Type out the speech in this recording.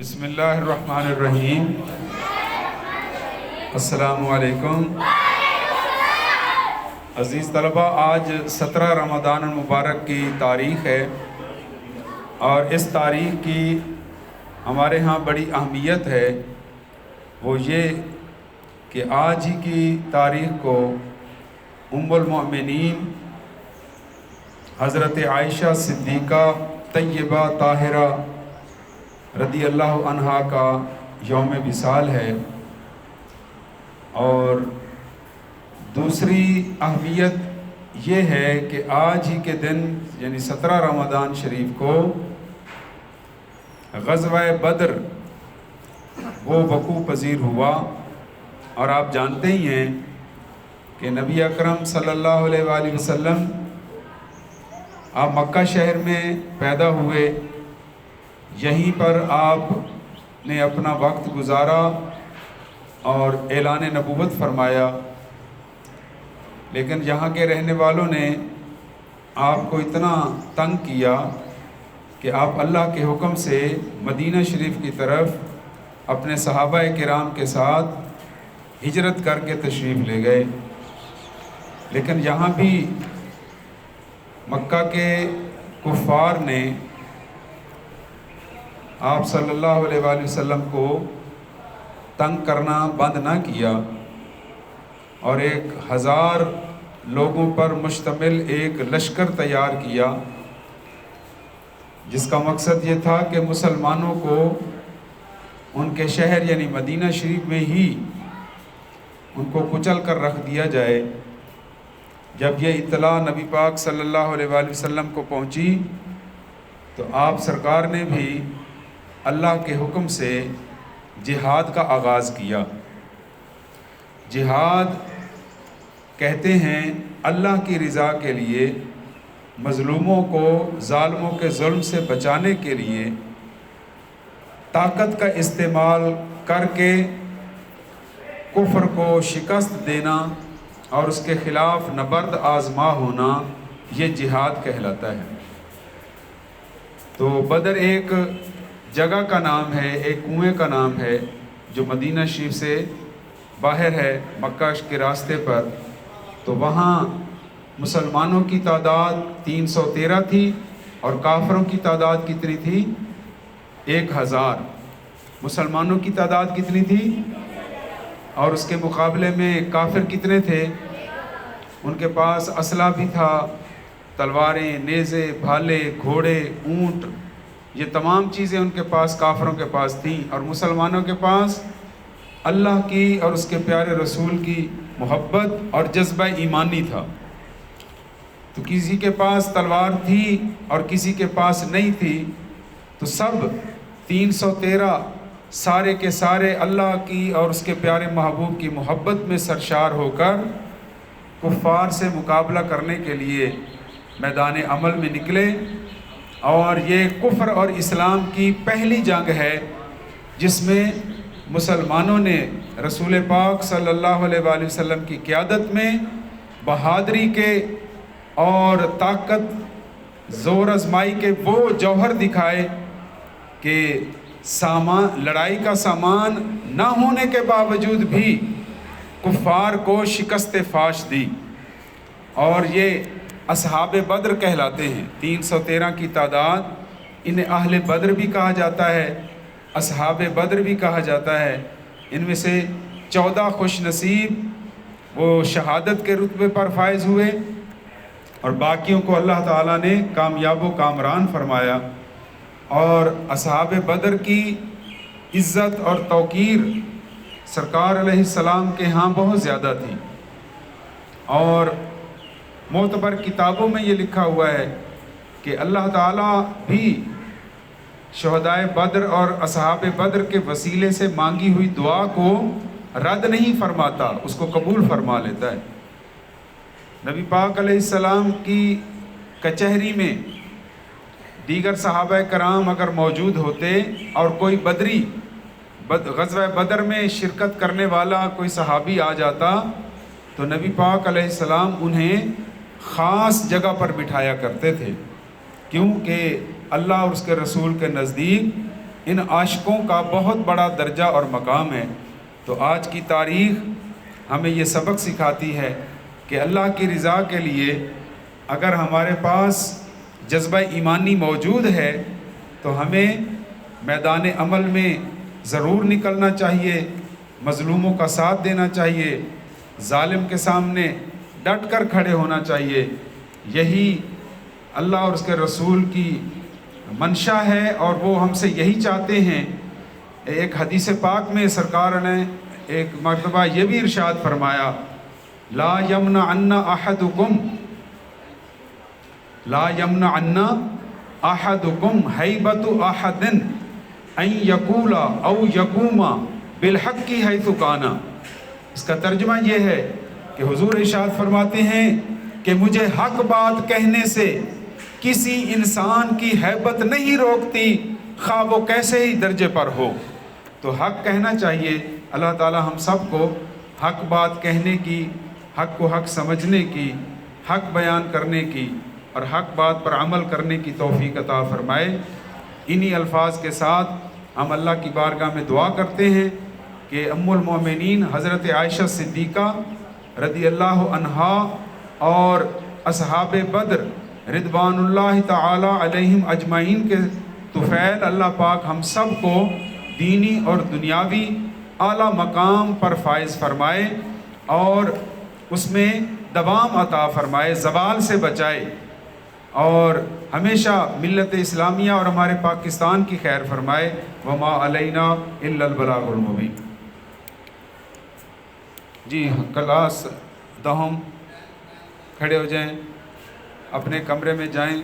بسم اللہ الرحمن الرحیم۔ السلام علیکم عزیز طلبہ، آج 17 رمضان المبارک کی تاریخ ہے اور اس تاریخ کی ہمارے ہاں بڑی اہمیت ہے۔ وہ یہ کہ آج ہی کی تاریخ کو ام المؤمنین حضرت عائشہ صدیقہ طیبہ طاہرہ رضی اللہ عنہا کا یوم وصال ہے، اور دوسری اہمیت یہ ہے کہ آج ہی کے دن یعنی 17 رمضان شریف کو غزوہ بدر وہ وقوع پذیر ہوا۔ اور آپ جانتے ہی ہیں کہ نبی اکرم صلی اللہ علیہ وآلہ وسلم آپ مکہ شہر میں پیدا ہوئے، یہیں پر آپ نے اپنا وقت گزارا اور اعلان نبوت فرمایا، لیکن یہاں کے رہنے والوں نے آپ کو اتنا تنگ کیا کہ آپ اللہ کے حکم سے مدینہ شریف کی طرف اپنے صحابہ کرام کے ساتھ ہجرت کر کے تشریف لے گئے۔ لیکن یہاں بھی مکہ کے کفار نے آپ صلی اللہ علیہ وآلہ وسلم کو تنگ کرنا بند نہ کیا، اور 1000 لوگوں پر مشتمل ایک لشکر تیار کیا، جس کا مقصد یہ تھا کہ مسلمانوں کو ان کے شہر یعنی مدینہ شریف میں ہی ان کو کچل کر رکھ دیا جائے۔ جب یہ اطلاع نبی پاک صلی اللہ علیہ وآلہ وسلم کو پہنچی تو آپ سرکار نے بھی اللہ کے حکم سے جہاد کا آغاز کیا۔ جہاد کہتے ہیں اللہ کی رضا کے لیے، مظلوموں کو ظالموں کے ظلم سے بچانے کے لیے طاقت کا استعمال کر کے کفر کو شکست دینا اور اس کے خلاف نبرد آزما ہونا، یہ جہاد کہلاتا ہے۔ تو بدر ایک جگہ کا نام ہے، ایک کنویں کا نام ہے جو مدینہ شریف سے باہر ہے، مکہ کے راستے پر۔ تو وہاں مسلمانوں کی تعداد 313 تھی اور کافروں کی تعداد کتنی تھی؟ 1000۔ مسلمانوں کی تعداد کتنی تھی؟ اور اس کے مقابلے میں کافر کتنے تھے؟ ان کے پاس اسلحہ بھی تھا، تلواریں، نیزے، بھالے، گھوڑے، اونٹ، یہ تمام چیزیں ان کے پاس، کافروں کے پاس تھیں، اور مسلمانوں کے پاس اللہ کی اور اس کے پیارے رسول کی محبت اور جذبہ ایمانی تھا۔ تو کسی کے پاس تلوار تھی اور کسی کے پاس نہیں تھی، تو سب 313 سارے کے سارے اللہ کی اور اس کے پیارے محبوب کی محبت میں سرشار ہو کر کفار سے مقابلہ کرنے کے لیے میدان عمل میں نکلے۔ اور یہ کفر اور اسلام کی پہلی جنگ ہے جس میں مسلمانوں نے رسول پاک صلی اللہ علیہ وآلہ وسلم کی قیادت میں بہادری کے اور طاقت زور آزمائی کے وہ جوہر دکھائے کہ لڑائی کا سامان نہ ہونے کے باوجود بھی کفار کو شکست فاش دی، اور یہ اصحاب بدر کہلاتے ہیں۔ 313 کی تعداد، انہیں اہل بدر بھی کہا جاتا ہے، اصحاب بدر بھی کہا جاتا ہے۔ ان میں سے 14 خوش نصیب وہ شہادت کے رتبے پر فائز ہوئے، اور باقیوں کو اللہ تعالیٰ نے کامیاب و کامران فرمایا۔ اور اصحاب بدر کی عزت اور توقیر سرکار علیہ السلام کے ہاں بہت زیادہ تھی، اور معتبر کتابوں میں یہ لکھا ہوا ہے کہ اللہ تعالیٰ بھی شہدائے بدر اور اصحاب بدر کے وسیلے سے مانگی ہوئی دعا کو رد نہیں فرماتا، اس کو قبول فرما لیتا ہے۔ نبی پاک علیہ السلام کی کچہری میں دیگر صحابہ کرام اگر موجود ہوتے اور کوئی بدری غزوہ بدر میں شرکت کرنے والا کوئی صحابی آ جاتا، تو نبی پاک علیہ السلام انہیں خاص جگہ پر بٹھایا کرتے تھے، کیونکہ اللہ اور اس کے رسول کے نزدیک ان عاشقوں کا بہت بڑا درجہ اور مقام ہے۔ تو آج کی تاریخ ہمیں یہ سبق سکھاتی ہے کہ اللہ کی رضا کے لیے اگر ہمارے پاس جذبہ ایمانی موجود ہے تو ہمیں میدان عمل میں ضرور نکلنا چاہیے، مظلوموں کا ساتھ دینا چاہیے، ظالم کے سامنے ڈٹ کر کھڑے ہونا چاہیے۔ یہی اللہ اور اس کے رسول کی منشا ہے اور وہ ہم سے یہی چاہتے ہیں۔ ایک حدیث پاک میں سرکار نے ایک مرتبہ یہ بھی ارشاد فرمایا، لا یمنعن احدکم ہیبت احد ان یقول او یقوم بالحق حیث کان۔ اس کا ترجمہ یہ ہے کہ حضور ارشاد فرماتے ہیں کہ مجھے حق بات کہنے سے کسی انسان کی ہیبت نہیں روکتی، خواہ وہ کیسے ہی درجے پر ہو۔ تو حق کہنا چاہیے۔ اللہ تعالی ہم سب کو حق بات کہنے کی، حق کو حق سمجھنے کی، حق بیان کرنے کی اور حق بات پر عمل کرنے کی توفیق عطا فرمائے۔ انہی الفاظ کے ساتھ ہم اللہ کی بارگاہ میں دعا کرتے ہیں کہ ام المومنین حضرت عائشہ صدیقہ رضی اللہ عنہا اور اصحاب بدر رضوان اللہ تعالی علیہم اجمعین کے طفیل اللہ پاک ہم سب کو دینی اور دنیاوی اعلیٰ مقام پر فائز فرمائے اور اس میں دوام عطا فرمائے، زوال سے بچائے اور ہمیشہ ملت اسلامیہ اور ہمارے پاکستان کی خیر فرمائے۔ وما علینا الا البلاغ المبین۔ جی کلاس دہم کھڑے ہو جائیں، اپنے کمرے میں جائیں۔